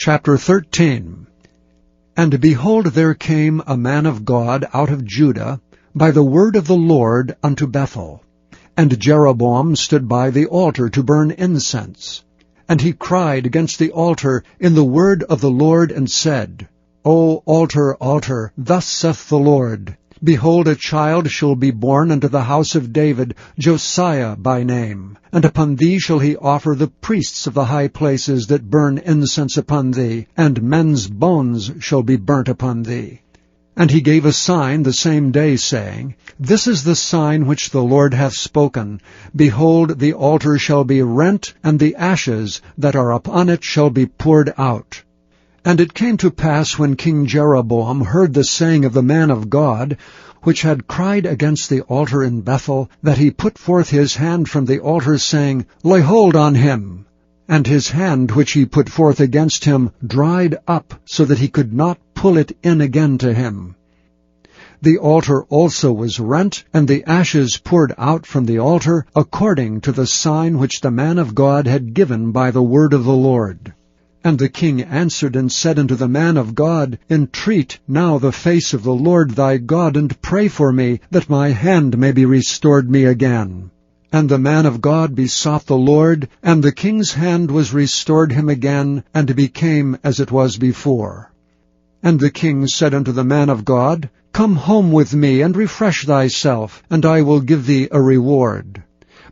Chapter 13. And behold, there came a man of God out of Judah by the word of the Lord unto Bethel. And Jeroboam stood by the altar to burn incense. And he cried against the altar in the word of the Lord, and said, O altar, altar, thus saith the Lord, Behold, a child shall be born unto the house of David, Josiah by name. And upon thee shall he offer the priests of the high places that burn incense upon thee, and men's bones shall be burnt upon thee. And he gave a sign the same day, saying, This is the sign which the Lord hath spoken. Behold, the altar shall be rent, and the ashes that are upon it shall be poured out. And it came to pass, when King Jeroboam heard the saying of the man of God, which had cried against the altar in Bethel, that he put forth his hand from the altar, saying, Lay hold on him. And his hand which he put forth against him dried up, so that he could not pull it in again to him. The altar also was rent, and the ashes poured out from the altar, according to the sign which the man of God had given by the word of the Lord. And the king answered and said unto the man of God, Entreat now the face of the Lord thy God, and pray for me, that my hand may be restored me again. And the man of God besought the Lord, and the king's hand was restored him again, and became as it was before. And the king said unto the man of God, Come home with me, and refresh thyself, and I will give thee a reward.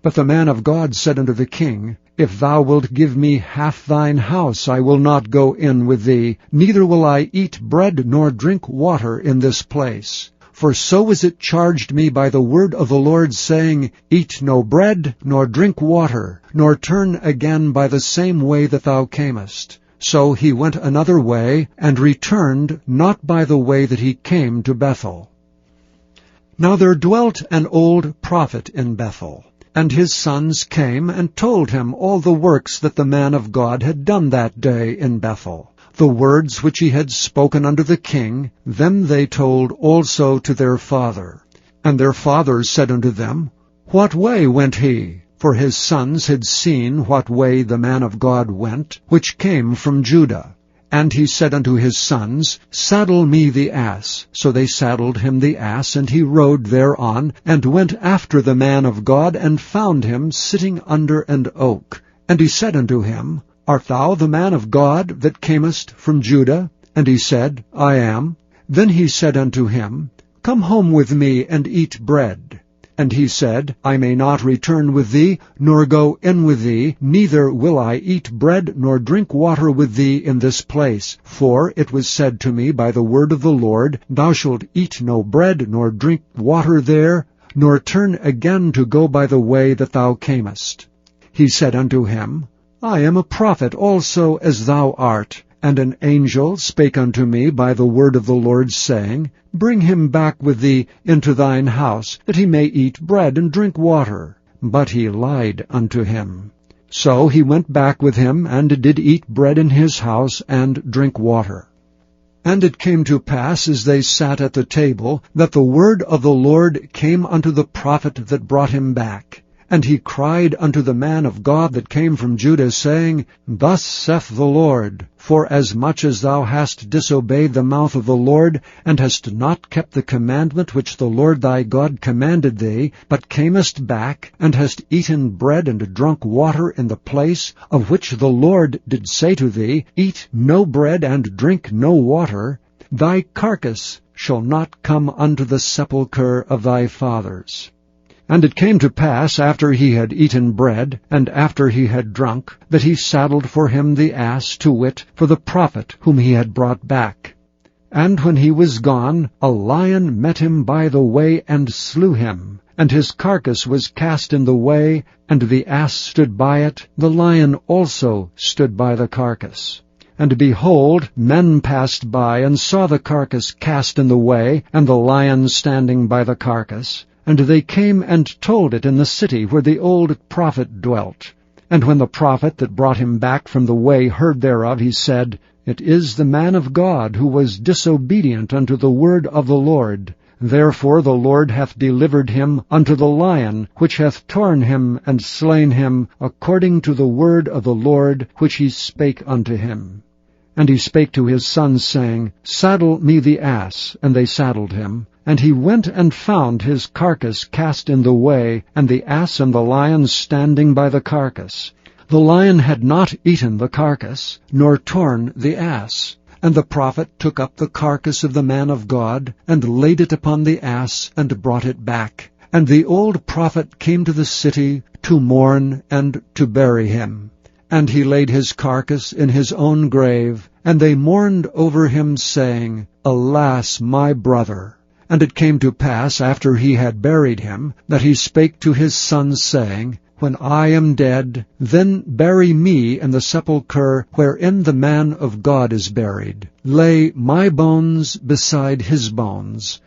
But the man of God said unto the king, If thou wilt give me half thine house, I will not go in with thee, neither will I eat bread nor drink water in this place. For so is it charged me by the word of the Lord, saying, Eat no bread, nor drink water, nor turn again by the same way that thou camest. So he went another way, and returned not by the way that he came to Bethel. Now there dwelt an old prophet in Bethel. And his sons came and told him all the works that the man of God had done that day in Bethel. The words which he had spoken unto the king, them they told also to their father. And their father said unto them, What way went he? For his sons had seen what way the man of God went, which came from Judah. And he said unto his sons, Saddle me the ass. So they saddled him the ass, and he rode thereon, and went after the man of God, and found him sitting under an oak. And he said unto him, Art thou the man of God that camest from Judah? And he said, I am. Then he said unto him, Come home with me, and eat bread. And he said, I may not return with thee, nor go in with thee, neither will I eat bread nor drink water with thee in this place. For it was said to me by the word of the Lord, Thou shalt eat no bread nor drink water there, nor turn again to go by the way that thou camest. He said unto him, I am a prophet also as thou art. And an angel spake unto me by the word of the Lord, saying, Bring him back with thee into thine house, that he may eat bread and drink water. But he lied unto him. So he went back with him, and did eat bread in his house, and drink water. And it came to pass, as they sat at the table, that the word of the Lord came unto the prophet that brought him back. And he cried unto the man of God that came from Judah, saying, Thus saith the Lord, Forasmuch as thou hast disobeyed the mouth of the Lord, and hast not kept the commandment which the Lord thy God commanded thee, but camest back, and hast eaten bread and drunk water in the place, of which the Lord did say to thee, Eat no bread and drink no water, thy carcass shall not come unto the sepulchre of thy fathers. And it came to pass, after he had eaten bread, and after he had drunk, that he saddled for him the ass, to wit, for the prophet whom he had brought back. And when he was gone, a lion met him by the way, and slew him. And his carcass was cast in the way, and the ass stood by it. The lion also stood by the carcass. And behold, men passed by, and saw the carcass cast in the way, and the lion standing by the carcass. And they came and told it in the city where the old prophet dwelt. And when the prophet that brought him back from the way heard thereof, he said, It is the man of God who was disobedient unto the word of the Lord. Therefore the Lord hath delivered him unto the lion, which hath torn him and slain him, according to the word of the Lord which he spake unto him. And he spake to his sons, saying, Saddle me the ass. And they saddled him. And he went and found his carcass cast in the way, and the ass and the lion standing by the carcass. The lion had not eaten the carcass, nor torn the ass. And the prophet took up the carcass of the man of God, and laid it upon the ass, and brought it back. And the old prophet came to the city to mourn and to bury him. And he laid his carcass in his own grave, and they mourned over him, saying, Alas, my brother! And it came to pass, after he had buried him, that he spake to his sons, saying, When I am dead, then bury me in the sepulchre wherein the man of God is buried. Lay my bones beside his bones.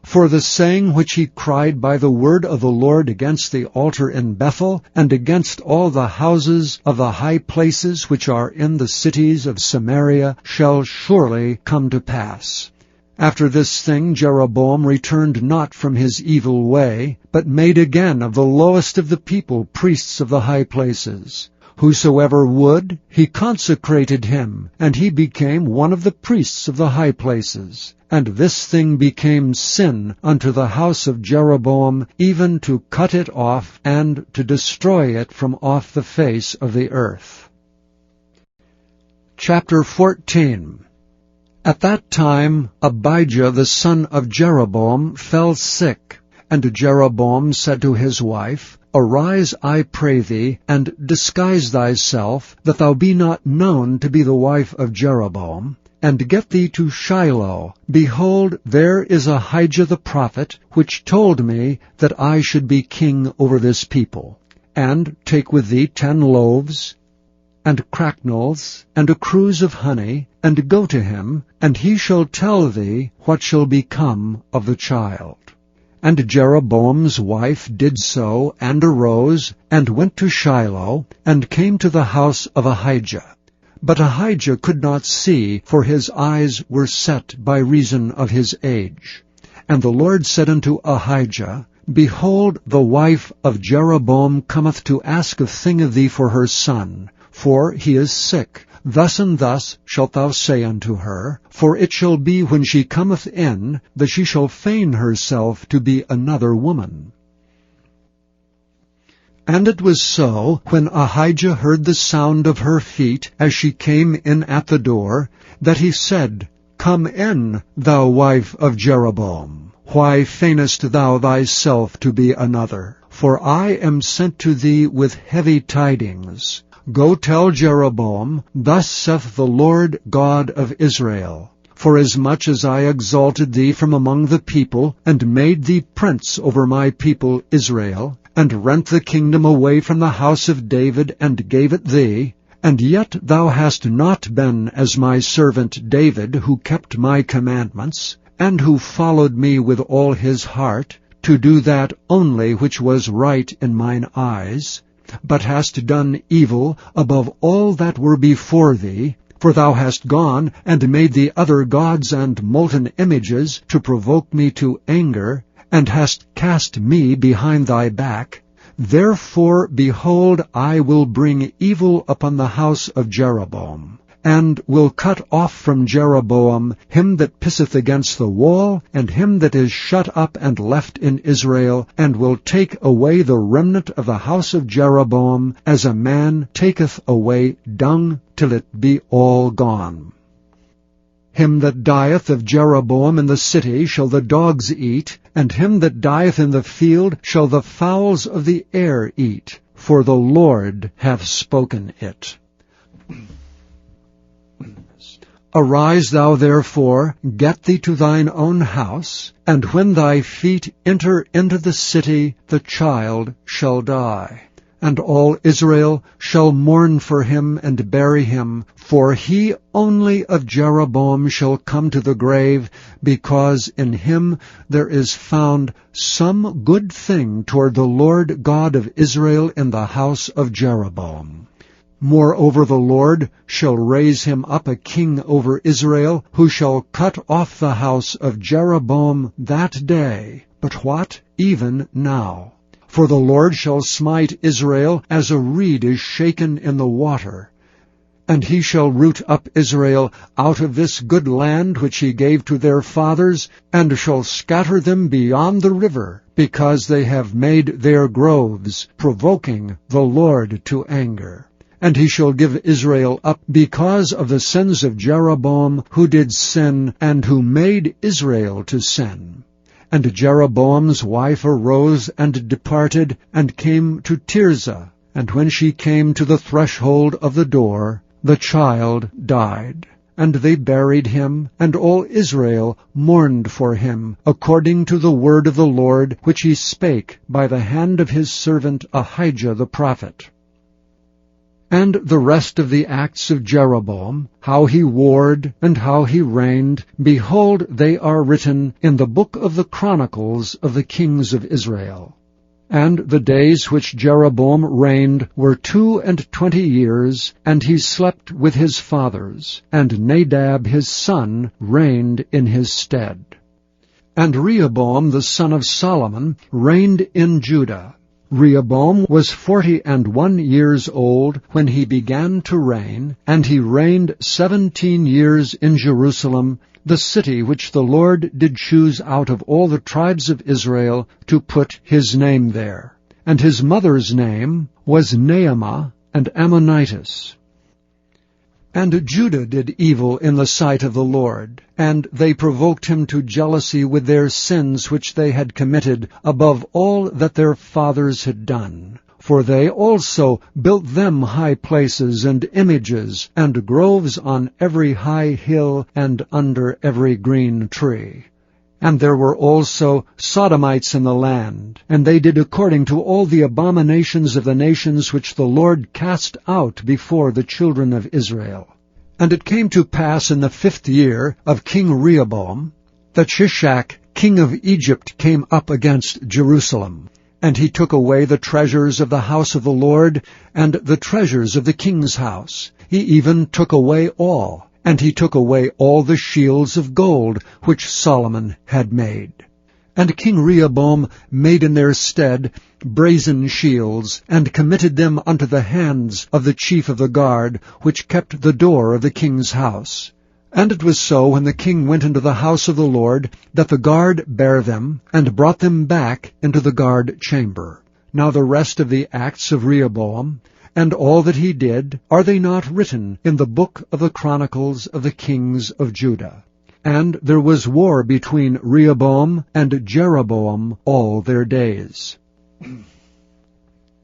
For the saying which he cried by the word of the Lord against the altar in Bethel, and against all the houses of the high places which are in the cities of Samaria, shall surely come to pass. After this thing Jeroboam returned not from his evil way, but made again of the lowest of the people priests of the high places. Whosoever would, he consecrated him, and he became one of the priests of the high places. And this thing became sin unto the house of Jeroboam, even to cut it off, and to destroy it from off the face of the earth. Chapter 14. At that time Abijah the son of Jeroboam fell sick. And Jeroboam said to his wife, Arise, I pray thee, and disguise thyself, that thou be not known to be the wife of Jeroboam, and get thee to Shiloh. Behold, there is Ahijah the prophet, which told me that I should be king over this people. And take with thee 10 loaves, and cracknels, and a cruse of honey, and go to him, and he shall tell thee what shall become of the child. And Jeroboam's wife did so, and arose, and went to Shiloh, and came to the house of Ahijah. But Ahijah could not see, for his eyes were set by reason of his age. And the Lord said unto Ahijah, Behold, the wife of Jeroboam cometh to ask a thing of thee for her son, for he is sick. Thus and thus shalt thou say unto her, for it shall be when she cometh in, that she shall feign herself to be another woman. And it was so, when Ahijah heard the sound of her feet, as she came in at the door, that he said, Come in, thou wife of Jeroboam. Why feignest thou thyself to be another? For I am sent to thee with heavy tidings. Go tell Jeroboam, Thus saith the Lord God of Israel, Forasmuch as I exalted thee from among the people, and made thee prince over my people Israel, and rent the kingdom away from the house of David, and gave it thee, and yet thou hast not been as my servant David, who kept my commandments, and who followed me with all his heart, to do that only which was right in mine eyes, but hast done evil above all that were before thee, for thou hast gone and made thee other gods and molten images to provoke me to anger, and hast cast me behind thy back. Therefore, behold, I will bring evil upon the house of Jeroboam, and will cut off from Jeroboam him that pisseth against the wall, and him that is shut up and left in Israel, and will take away the remnant of the house of Jeroboam, as a man taketh away dung, till it be all gone. Him that dieth of Jeroboam in the city shall the dogs eat, and him that dieth in the field shall the fowls of the air eat, for the Lord hath spoken it. Arise thou therefore, get thee to thine own house, and when thy feet enter into the city, the child shall die. And all Israel shall mourn for him and bury him, for he only of Jeroboam shall come to the grave, because in him there is found some good thing toward the Lord God of Israel in the house of Jeroboam. Moreover, the Lord shall raise him up a king over Israel, who shall cut off the house of Jeroboam that day. But what? Even now. For the Lord shall smite Israel as a reed is shaken in the water. And he shall root up Israel out of this good land which he gave to their fathers, and shall scatter them beyond the river, because they have made their groves, provoking the Lord to anger. And he shall give Israel up because of the sins of Jeroboam, who did sin, and who made Israel to sin. And Jeroboam's wife arose and departed, and came to Tirzah. And when she came to the threshold of the door, the child died. And they buried him, and all Israel mourned for him, according to the word of the Lord, which he spake by the hand of his servant Ahijah the prophet. And the rest of the acts of Jeroboam, how he warred, and how he reigned, behold, they are written in the book of the Chronicles of the kings of Israel. And the days which Jeroboam reigned were 22 years, and he slept with his fathers, and Nadab his son reigned in his stead. And Rehoboam the son of Solomon reigned in Judah. Rehoboam was 41 years old when he began to reign, and he reigned 17 years in Jerusalem, the city which the Lord did choose out of all the tribes of Israel to put his name there. And his mother's name was Naamah, and Ammonitis. And Judah did evil in the sight of the Lord, and they provoked him to jealousy with their sins which they had committed above all that their fathers had done. For they also built them high places and images, and groves on every high hill and under every green tree. And there were also Sodomites in the land, and they did according to all the abominations of the nations which the Lord cast out before the children of Israel. And it came to pass in the 5th year of King Rehoboam, that Shishak king of Egypt came up against Jerusalem. And he took away the treasures of the house of the Lord, and the treasures of the king's house. He even took away all. And he took away all the shields of gold which Solomon had made. And King Rehoboam made in their stead brazen shields, and committed them unto the hands of the chief of the guard, which kept the door of the king's house. And it was so, when the king went into the house of the Lord, that the guard bare them, and brought them back into the guard chamber. Now the rest of the acts of Rehoboam, and all that he did, are they not written in the book of the Chronicles of the kings of Judah? And there was war between Rehoboam and Jeroboam all their days.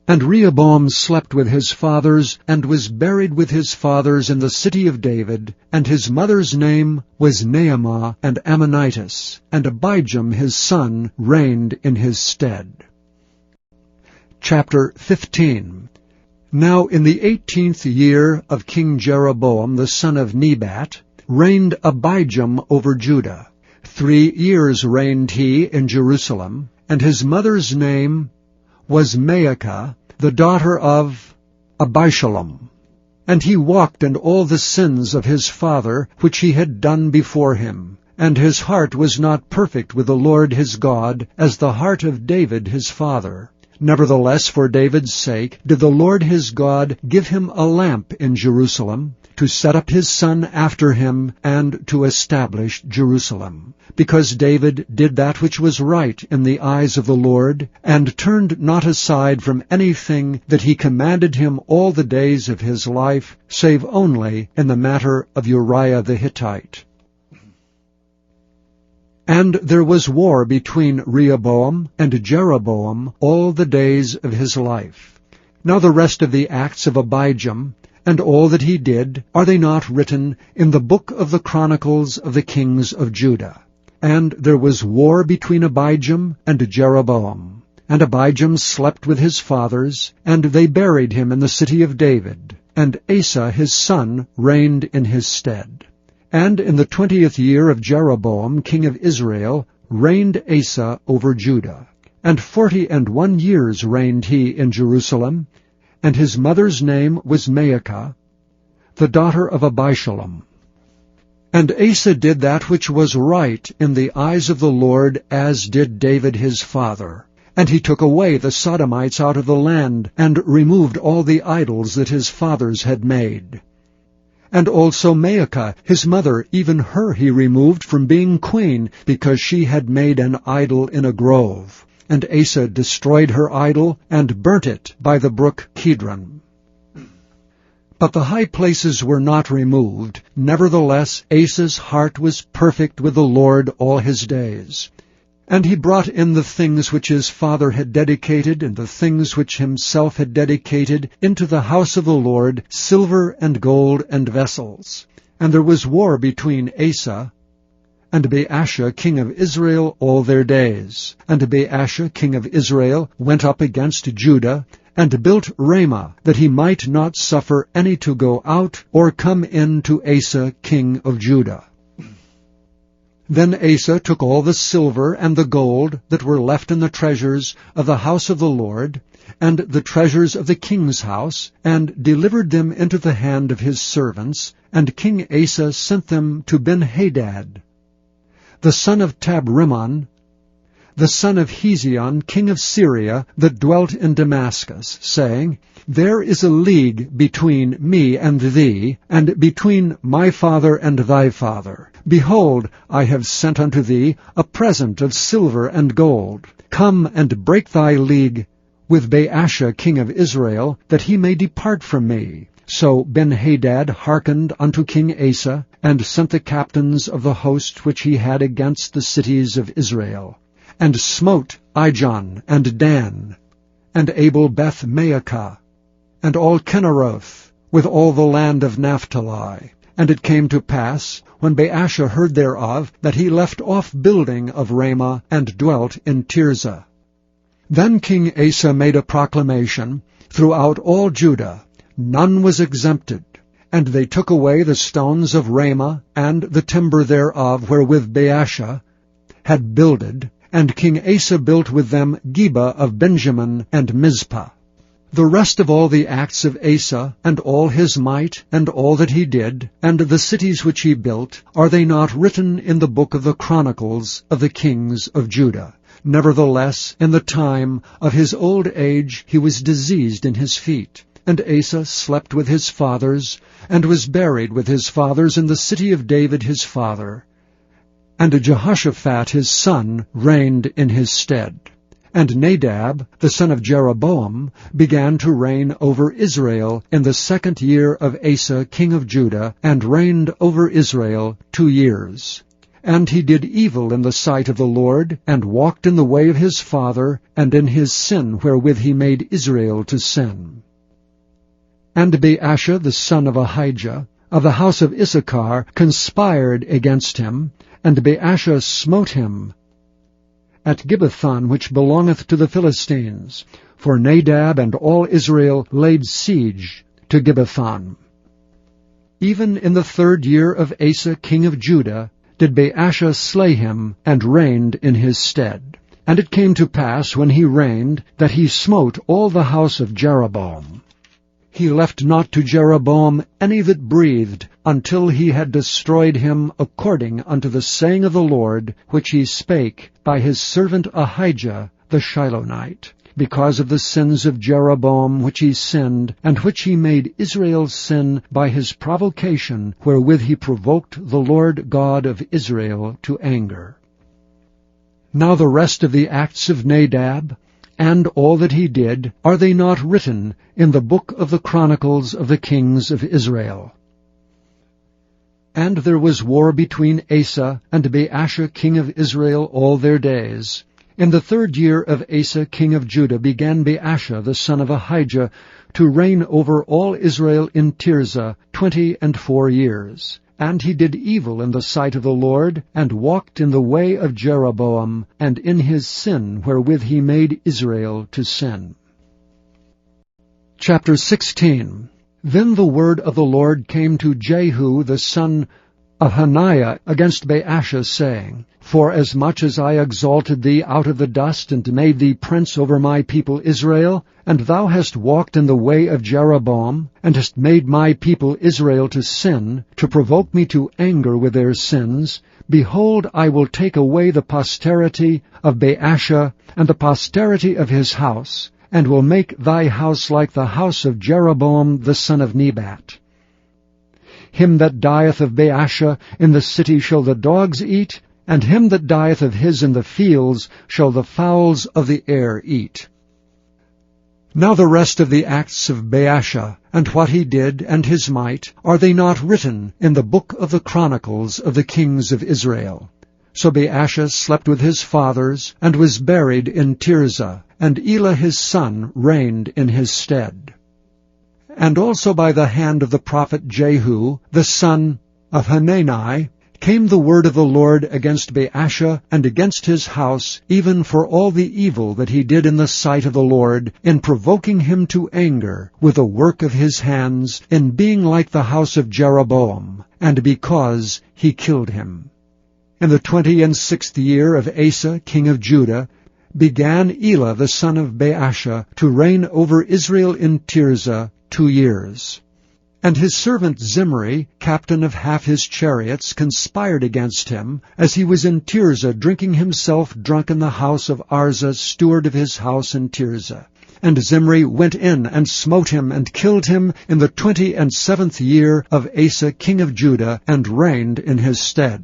And Rehoboam slept with his fathers, and was buried with his fathers in the city of David, and his mother's name was Naamah, and Ammonitis, and Abijam his son reigned in his stead. Chapter 15. Now in the 18th year of King Jeroboam the son of Nebat reigned Abijam over Judah. 3 years reigned he in Jerusalem, and his mother's name was Maacah, the daughter of Abishalom. And he walked in all the sins of his father, which he had done before him. And his heart was not perfect with the Lord his God, as the heart of David his father. Nevertheless, for David's sake, did the Lord his God give him a lamp in Jerusalem, to set up his son after him, and to establish Jerusalem. Because David did that which was right in the eyes of the Lord, and turned not aside from anything that he commanded him all the days of his life, save only in the matter of Uriah the Hittite. And there was war between Rehoboam and Jeroboam all the days of his life. Now the rest of the acts of Abijam, and all that he did, are they not written in the book of the Chronicles of the kings of Judah? And there was war between Abijam and Jeroboam. And Abijam slept with his fathers, and they buried him in the city of David. And Asa his son reigned in his stead. And in the 20th year of Jeroboam king of Israel reigned Asa over Judah. And 41 years reigned he in Jerusalem, and his mother's name was Maacah, the daughter of Abishalom. And Asa did that which was right in the eyes of the Lord, as did David his father. And he took away the Sodomites out of the land, and removed all the idols that his fathers had made. And also Maacah, his mother, even her he removed from being queen, because she had made an idol in a grove. And Asa destroyed her idol, and burnt it by the brook Kidron. But the high places were not removed. Nevertheless, Asa's heart was perfect with the Lord all his days. And he brought in the things which his father had dedicated, and the things which himself had dedicated, into the house of the Lord, silver and gold and vessels. And there was war between Asa and Baasha king of Israel all their days. And Baasha king of Israel went up against Judah, and built Ramah, that he might not suffer any to go out or come in to Asa king of Judah. Then Asa took all the silver and the gold that were left in the treasures of the house of the Lord, and the treasures of the king's house, and delivered them into the hand of his servants, and King Asa sent them to Ben-Hadad, the son of Tabrimmon, the son of Hezion, king of Syria, that dwelt in Damascus, saying, There is a league between me and thee, and between my father and thy father. Behold, I have sent unto thee a present of silver and gold. Come and break thy league with Baasha king of Israel, that he may depart from me. So Ben-Hadad hearkened unto King Asa, and sent the captains of the host which he had against the cities of Israel, and smote Ijon and Dan, and Abel-Beth-Maacah, and all Kinneroth, with all the land of Naphtali. And it came to pass, when Baasha heard thereof, that he left off building of Ramah, and dwelt in Tirzah. Then King Asa made a proclamation throughout all Judah, none was exempted. And they took away the stones of Ramah, and the timber thereof, wherewith Baasha had builded, and King Asa built with them Geba of Benjamin and Mizpah. The rest of all the acts of Asa, and all his might, and all that he did, and the cities which he built, are they not written in the book of the Chronicles of the kings of Judah? Nevertheless, in the time of his old age he was diseased in his feet. And Asa slept with his fathers, and was buried with his fathers in the city of David his father. And Jehoshaphat his son reigned in his stead. And Nadab, the son of Jeroboam, began to reign over Israel in the 2nd year of Asa king of Judah, and reigned over Israel 2 years. And he did evil in the sight of the Lord, and walked in the way of his father, and in his sin wherewith he made Israel to sin. And Baasha the son of Ahijah, of the house of Issachar, conspired against him, and Baasha smote him at Gibbethon, which belongeth to the Philistines. For Nadab and all Israel laid siege to Gibbethon. Even in the 3rd year of Asa king of Judah did Baasha slay him, and reigned in his stead. And it came to pass, when he reigned, that he smote all the house of Jeroboam. He left not to Jeroboam any that breathed, until he had destroyed him according unto the saying of the Lord, which he spake by his servant Ahijah the Shilonite, because of the sins of Jeroboam which he sinned, and which he made Israel sin by his provocation, wherewith he provoked the Lord God of Israel to anger. Now the rest of the acts of Nadab, and all that he did, are they not written in the book of the Chronicles of the kings of Israel? And there was war between Asa and Baasha king of Israel all their days. In the 3rd year of Asa king of Judah began Baasha the son of Ahijah to reign over all Israel in Tirzah 24 years. And he did evil in the sight of the Lord, and walked in the way of Jeroboam, and in his sin wherewith he made Israel to sin. Chapter 16. Then the word of the Lord came to Jehu the son of Hananiah against Baasha, saying, Forasmuch as I exalted thee out of the dust, and made thee prince over my people Israel, and thou hast walked in the way of Jeroboam, and hast made my people Israel to sin, to provoke me to anger with their sins, behold, I will take away the posterity of Baasha, and the posterity of his house, and will make thy house like the house of Jeroboam the son of Nebat. Him that dieth of Baasha in the city shall the dogs eat, and him that dieth of his in the fields shall the fowls of the air eat. Now the rest of the acts of Baasha, and what he did, and his might, are they not written in the book of the chronicles of the kings of Israel? So Baasha slept with his fathers, and was buried in Tirzah, and Elah his son reigned in his stead. And also by the hand of the prophet Jehu, the son of Hanani, came the word of the Lord against Baasha and against his house, even for all the evil that he did in the sight of the Lord, in provoking him to anger with the work of his hands, in being like the house of Jeroboam, and because he killed him. In the 26th year of Asa king of Judah began Elah the son of Baasha to reign over Israel in Tirzah 2 years. And his servant Zimri, captain of half his chariots, conspired against him, as he was in Tirzah drinking himself drunk in the house of Arza, steward of his house in Tirzah. And Zimri went in and smote him and killed him in the 27th year of Asa king of Judah, and reigned in his stead.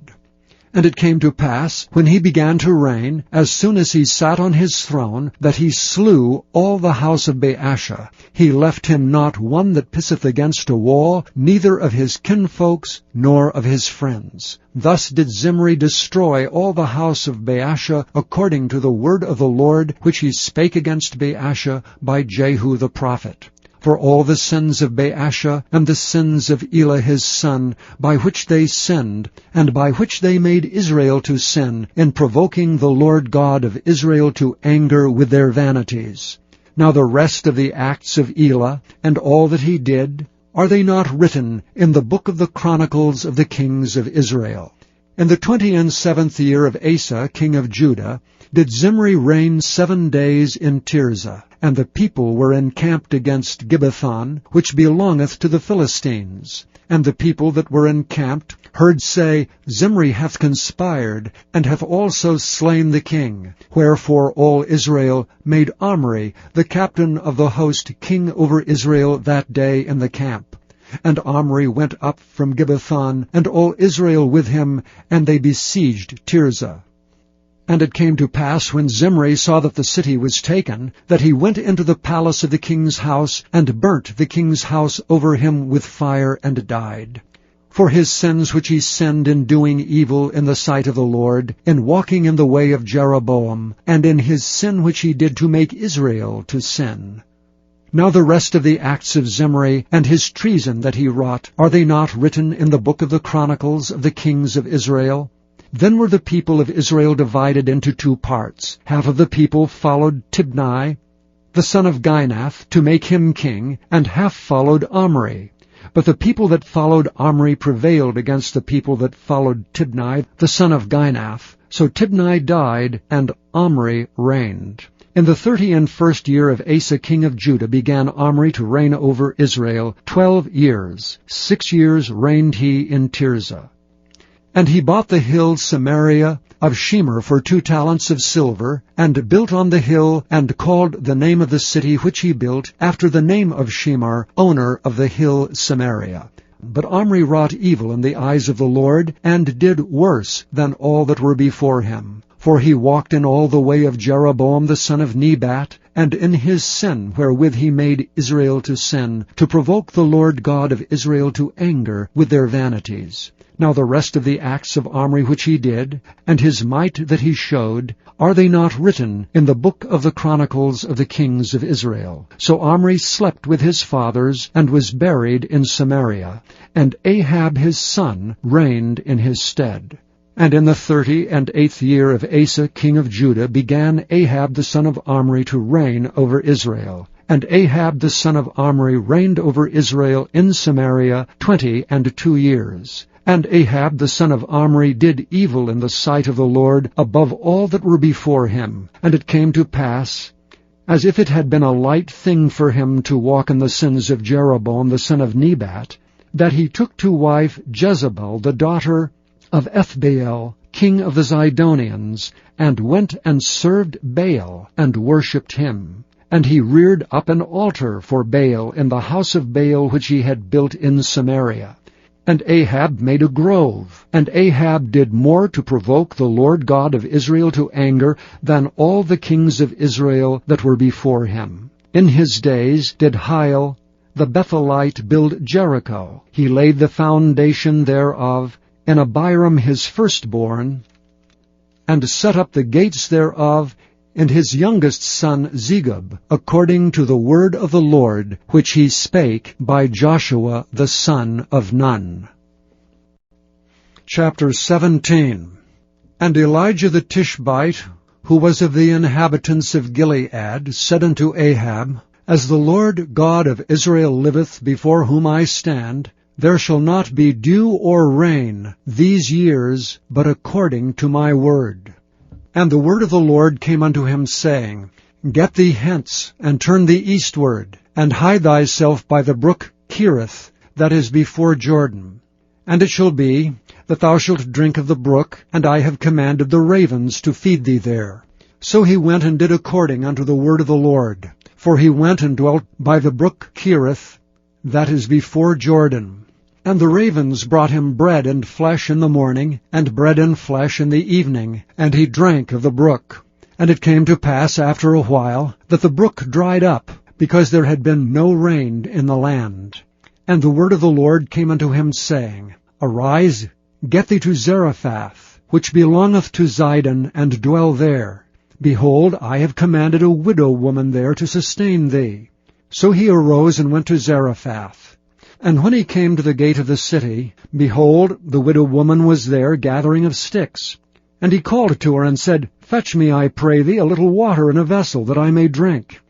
And it came to pass, when he began to reign, as soon as he sat on his throne, that he slew all the house of Baasha. He left him not one that pisseth against a wall, neither of his kinfolks, nor of his friends. Thus did Zimri destroy all the house of Baasha, according to the word of the Lord, which he spake against Baasha by Jehu the prophet. For all the sins of Baasha, and the sins of Elah his son, by which they sinned, and by which they made Israel to sin, in provoking the Lord God of Israel to anger with their vanities. Now the rest of the acts of Elah, and all that he did, are they not written in the book of the chronicles of the kings of Israel? In the 27th year of Asa king of Judah did Zimri reign 7 days in Tirzah. And the people were encamped against Gibbethon, which belongeth to the Philistines. And the people that were encamped heard say, Zimri hath conspired, and hath also slain the king. Wherefore all Israel made Omri, the captain of the host, king over Israel that day in the camp. And Omri went up from Gibbethon, and all Israel with him, and they besieged Tirzah. And it came to pass, when Zimri saw that the city was taken, that he went into the palace of the king's house, and burnt the king's house over him with fire, and died. For his sins which he sinned in doing evil in the sight of the Lord, in walking in the way of Jeroboam, and in his sin which he did to make Israel to sin. Now the rest of the acts of Zimri, and his treason that he wrought, are they not written in the book of the chronicles of the kings of Israel? Then were the people of Israel divided into 2 parts. Half of the people followed Tibni, the son of Ginath, to make him king, and half followed Omri. But the people that followed Omri prevailed against the people that followed Tibni, the son of Ginath. So Tibni died, and Omri reigned. In the 31st year of Asa king of Judah began Omri to reign over Israel 12 years. 6 years reigned he in Tirzah. And he bought the hill Samaria of Shemer for 2 talents of silver, and built on the hill, and called the name of the city which he built after the name of Shemer, owner of the hill Samaria. But Omri wrought evil in the eyes of the Lord, and did worse than all that were before him. For he walked in all the way of Jeroboam the son of Nebat, and in his sin wherewith he made Israel to sin, to provoke the Lord God of Israel to anger with their vanities. Now the rest of the acts of Omri which he did, and his might that he showed, are they not written in the book of the chronicles of the kings of Israel? So Omri slept with his fathers, and was buried in Samaria, and Ahab his son reigned in his stead. And in the 38th year of Asa king of Judah began Ahab the son of Omri to reign over Israel. And Ahab the son of Omri reigned over Israel in Samaria 22 years. And Ahab the son of Omri did evil in the sight of the Lord above all that were before him. And it came to pass, as if it had been a light thing for him to walk in the sins of Jeroboam the son of Nebat, that he took to wife Jezebel the daughter of Ethbaal, king of the Zidonians, and went and served Baal, and worshipped him. And he reared up an altar for Baal in the house of Baal which he had built in Samaria. And Ahab made a grove. And Ahab did more to provoke the Lord God of Israel to anger than all the kings of Israel that were before him. In his days did Hiel the Bethelite build Jericho. He laid the foundation thereof in Abiram his firstborn, and set up the gates thereof in his youngest son Zegub, according to the word of the Lord, which he spake by Joshua the son of Nun. Chapter 17. And Elijah the Tishbite, who was of the inhabitants of Gilead, said unto Ahab, As the Lord God of Israel liveth, before whom I stand, there shall not be dew or rain these years, but according to my word. And the word of the Lord came unto him, saying, Get thee hence, and turn thee eastward, and hide thyself by the brook Cherith, that is before Jordan. And it shall be, that thou shalt drink of the brook, and I have commanded the ravens to feed thee there. So he went and did according unto the word of the Lord. For he went and dwelt by the brook Cherith, that is before Jordan. And the ravens brought him bread and flesh in the morning, and bread and flesh in the evening, and he drank of the brook. And it came to pass after a while, that the brook dried up, because there had been no rain in the land. And the word of the Lord came unto him, saying, Arise, get thee to Zarephath, which belongeth to Zidon, and dwell there. Behold, I have commanded a widow woman there to sustain thee. So he arose and went to Zarephath. And when he came to the gate of the city, behold, the widow woman was there gathering of sticks. And he called to her and said, Fetch me, I pray thee, a little water in a vessel, that I may drink.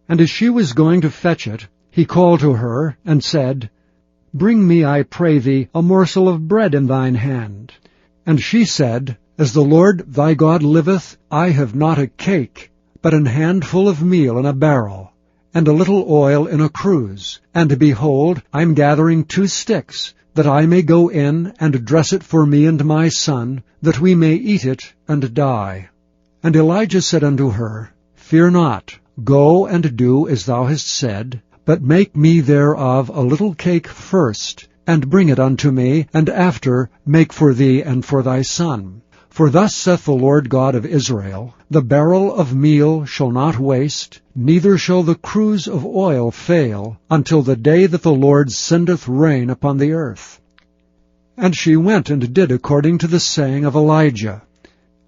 And as she was going to fetch it, he called to her, and said, Bring me, I pray thee, a morsel of bread in thine hand. And she said, As the Lord thy God liveth, I have not a cake, but an handful of meal in a barrel, and a little oil in a cruse. And behold, I am gathering 2 sticks, that I may go in and dress it for me and my son, that we may eat it and die. And Elijah said unto her, Fear not, go and do as thou hast said, but make me thereof a little cake first, and bring it unto me, and after make for thee and for thy son. For thus saith the Lord God of Israel, The barrel of meal shall not waste, neither shall the cruse of oil fail, until the day that the Lord sendeth rain upon the earth. And she went and did according to the saying of Elijah.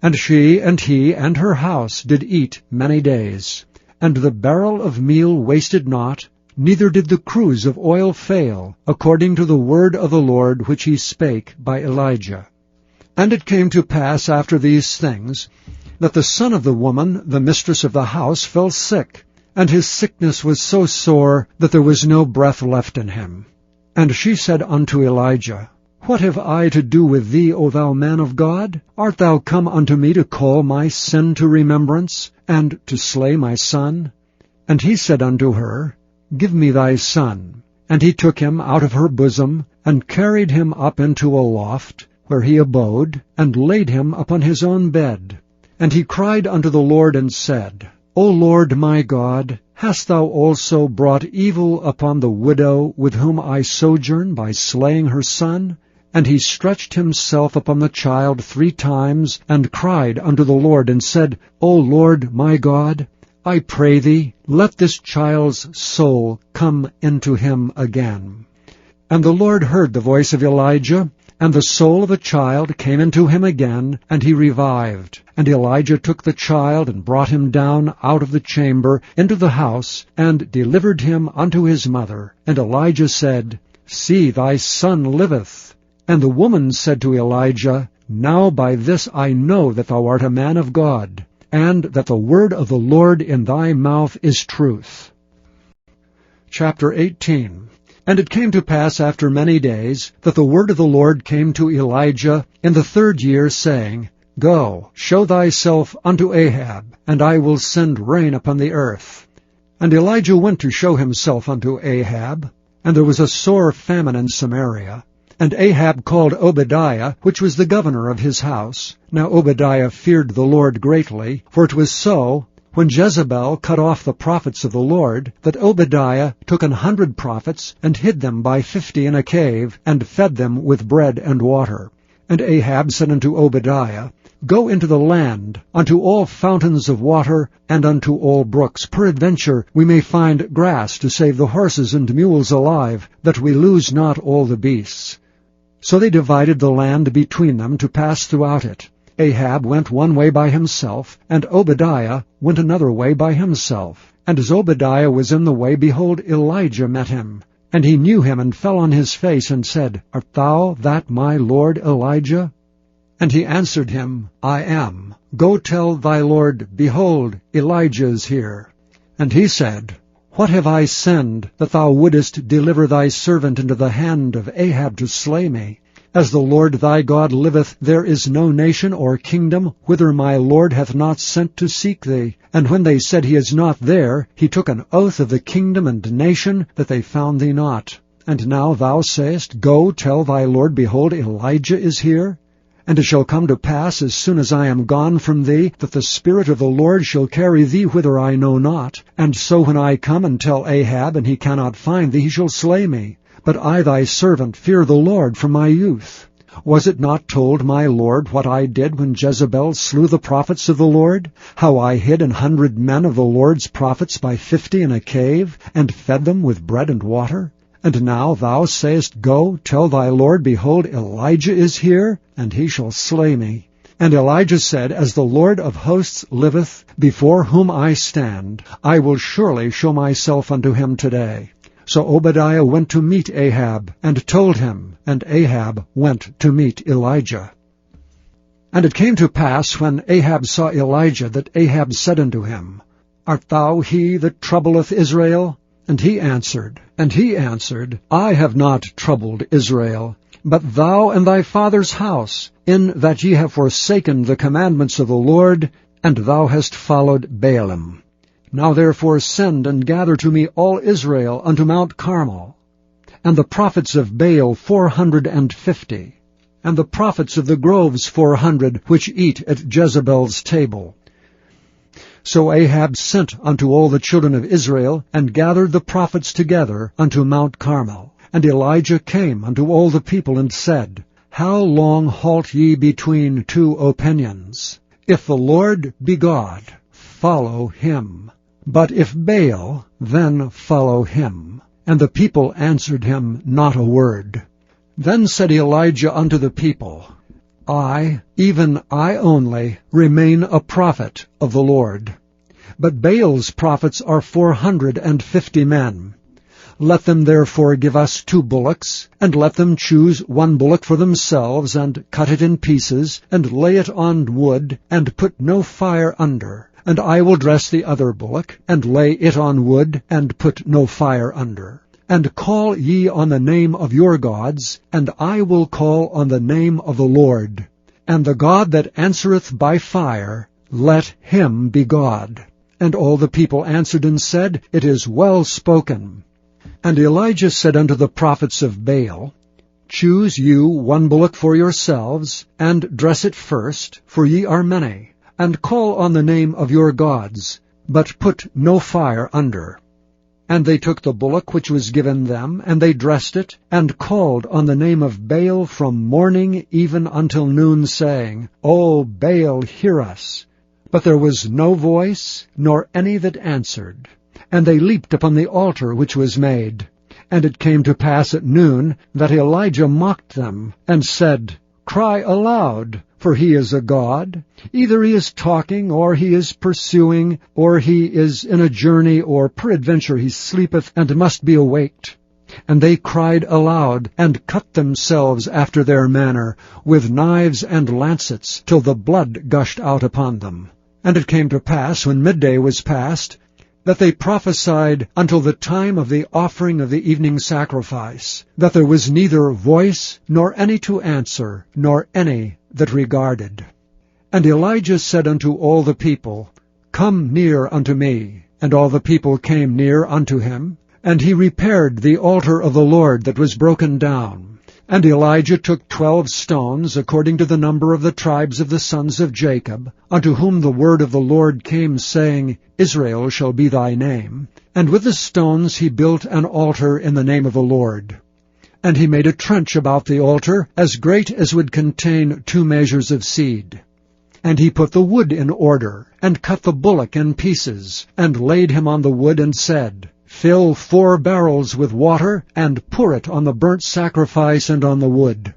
And she and he and her house did eat many days. And the barrel of meal wasted not, neither did the cruse of oil fail, according to the word of the Lord which he spake by Elijah. And it came to pass after these things, that the son of the woman, the mistress of the house, fell sick, and his sickness was so sore that there was no breath left in him. And she said unto Elijah, What have I to do with thee, O thou man of God? Art thou come unto me to call my sin to remembrance, and to slay my son? And he said unto her, Give me thy son. And he took him out of her bosom, and carried him up into a loft, where he abode, and laid him upon his own bed. And he cried unto the Lord, and said, O Lord my God, hast thou also brought evil upon the widow with whom I sojourn by slaying her son? And he stretched himself upon the child 3 times, and cried unto the Lord, and said, O Lord my God, I pray thee, let this child's soul come into him again. And the Lord heard the voice of Elijah, and the soul of the child came into him again, and he revived. And Elijah took the child, and brought him down out of the chamber into the house, and delivered him unto his mother. And Elijah said, See, thy son liveth. And the woman said to Elijah, Now by this I know that thou art a man of God, and that the word of the Lord in thy mouth is truth. Chapter 18. And it came to pass after many days, that the word of the Lord came to Elijah in the 3rd year, saying, Go, show thyself unto Ahab, and I will send rain upon the earth. And Elijah went to show himself unto Ahab, and there was a sore famine in Samaria. And Ahab called Obadiah, which was the governor of his house. Now Obadiah feared the Lord greatly, for it was so, when Jezebel cut off the prophets of the Lord, that Obadiah took 100 prophets, and hid them by 50 in a cave, and fed them with bread and water. And Ahab said unto Obadiah, Go into the land, unto all fountains of water, and unto all brooks. Peradventure we may find grass to save the horses and mules alive, that we lose not all the beasts. So they divided the land between them to pass throughout it. Ahab went one way by himself, and Obadiah went another way by himself. And as Obadiah was in the way, behold, Elijah met him. And he knew him, and fell on his face, and said, Art thou that my lord Elijah? And he answered him, I am. Go tell thy lord, Behold, Elijah is here. And he said, What have I sinned, that thou wouldest deliver thy servant into the hand of Ahab to slay me? As the Lord thy God liveth, there is no nation or kingdom whither my Lord hath not sent to seek thee. And when they said, He is not there, he took an oath of the kingdom and nation, that they found thee not. And now thou sayest, Go, tell thy Lord, Behold, Elijah is here. And it shall come to pass, as soon as I am gone from thee, that the Spirit of the Lord shall carry thee whither I know not. And so when I come and tell Ahab, and he cannot find thee, he shall slay me. But I thy servant fear the Lord from my youth. Was it not told my Lord what I did when Jezebel slew the prophets of the Lord? How I hid 100 men of the Lord's prophets by 50 in a cave, and fed them with bread and water? And now thou sayest, Go, tell thy Lord, Behold, Elijah is here, and he shall slay me. And Elijah said, As the Lord of hosts liveth, before whom I stand, I will surely show myself unto him today. So Obadiah went to meet Ahab, and told him, and Ahab went to meet Elijah. And it came to pass, when Ahab saw Elijah, that Ahab said unto him, Art thou he that troubleth Israel? And he answered, I have not troubled Israel, but thou and thy father's house, in that ye have forsaken the commandments of the Lord, and thou hast followed Baalim. Now therefore send and gather to me all Israel unto Mount Carmel, and the prophets of Baal 450, and the prophets of the groves 400, which eat at Jezebel's table. So Ahab sent unto all the children of Israel, and gathered the prophets together unto Mount Carmel. And Elijah came unto all the people, and said, How long halt ye between two opinions? If the Lord be God, follow him. But if Baal, then follow him. And the people answered him not a word. Then said Elijah unto the people, I, even I only, remain a prophet of the Lord. But Baal's prophets are 450 men. Let them therefore give us 2 bullocks, and let them choose 1 bullock for themselves, and cut it in pieces, and lay it on wood, and put no fire under. And I will dress the other bullock, and lay it on wood, and put no fire under. And call ye on the name of your gods, and I will call on the name of the Lord. And the God that answereth by fire, let him be God. And all the people answered and said, It is well spoken. And Elijah said unto the prophets of Baal, Choose you 1 bullock for yourselves, and dress it first, for ye are many, and call on the name of your gods, but put no fire under. And they took the bullock which was given them, and they dressed it, and called on the name of Baal from morning even until noon, saying, O Baal, hear us. But there was no voice, nor any that answered. And they leaped upon the altar which was made. And it came to pass at noon that Elijah mocked them, and said, Cry aloud, for he is a god. Either he is talking, or he is pursuing, or he is in a journey, or peradventure he sleepeth, and must be awaked. And they cried aloud, and cut themselves after their manner, with knives and lancets, till the blood gushed out upon them. And it came to pass, when midday was past, that they prophesied until the time of the offering of the evening sacrifice, that there was neither voice, nor any to answer, nor any that regarded. And Elijah said unto all the people, Come near unto me. And all the people came near unto him. And he repaired the altar of the Lord that was broken down. And Elijah took 12 stones, according to the number of the tribes of the sons of Jacob, unto whom the word of the Lord came, saying, Israel shall be thy name. And with the stones he built an altar in the name of the Lord. And he made a trench about the altar, as great as would contain 2 measures of seed. And he put the wood in order, and cut the bullock in pieces, and laid him on the wood, and said, Fill 4 barrels with water, and pour it on the burnt sacrifice and on the wood.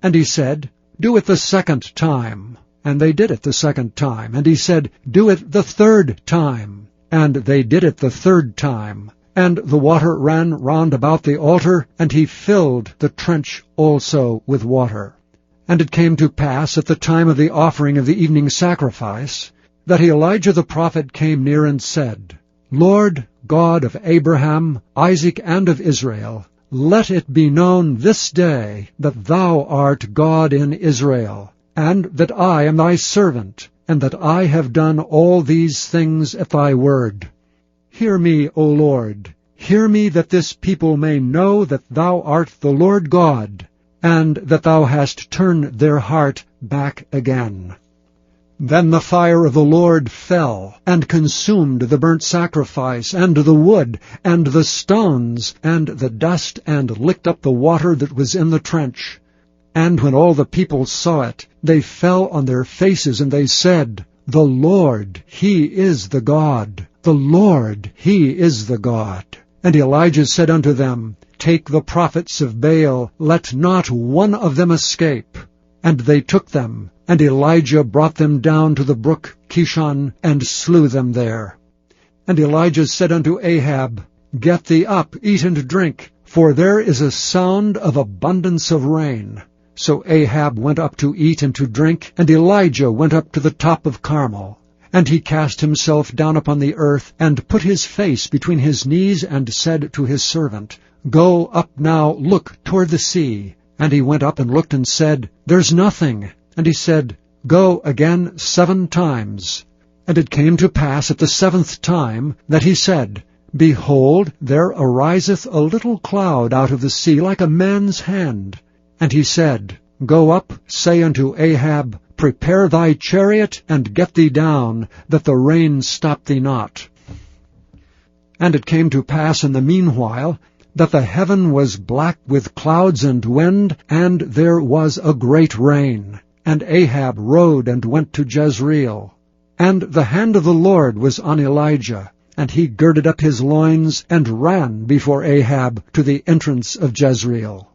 And he said, Do it the 2nd time. And they did it the 2nd time. And he said, Do it the 3rd time. And they did it the 3rd time. And the water ran round about the altar, and he filled the trench also with water. And it came to pass at the time of the offering of the evening sacrifice, that Elijah the prophet came near and said, Lord God of Abraham, Isaac, and of Israel, let it be known this day that thou art God in Israel, and that I am thy servant, and that I have done all these things at thy word. Hear me, O Lord, hear me, that this people may know that thou art the Lord God, and that thou hast turned their heart back again. Then the fire of the Lord fell, and consumed the burnt sacrifice, and the wood, and the stones, and the dust, and licked up the water that was in the trench. And when all the people saw it, they fell on their faces, and they said, The Lord, He is the God. The Lord, He is the God. And Elijah said unto them, Take the prophets of Baal, let not one of them escape. And they took them, and Elijah brought them down to the brook Kishon, and slew them there. And Elijah said unto Ahab, Get thee up, eat and drink, for there is a sound of abundance of rain. So Ahab went up to eat and to drink, and Elijah went up to the top of Carmel. And he cast himself down upon the earth, and put his face between his knees, and said to his servant, Go up now, look toward the sea. And he went up and looked and said, There's nothing. And he said, Go again 7 times. And it came to pass at the 7th time that he said, Behold, there ariseth a little cloud out of the sea like a man's hand. And he said, Go up, say unto Ahab, Prepare thy chariot, and get thee down, that the rain stop thee not. And it came to pass in the meanwhile, that the heaven was black with clouds and wind, and there was a great rain. And Ahab rode and went to Jezreel. And the hand of the Lord was on Elijah, and he girded up his loins, and ran before Ahab to the entrance of Jezreel.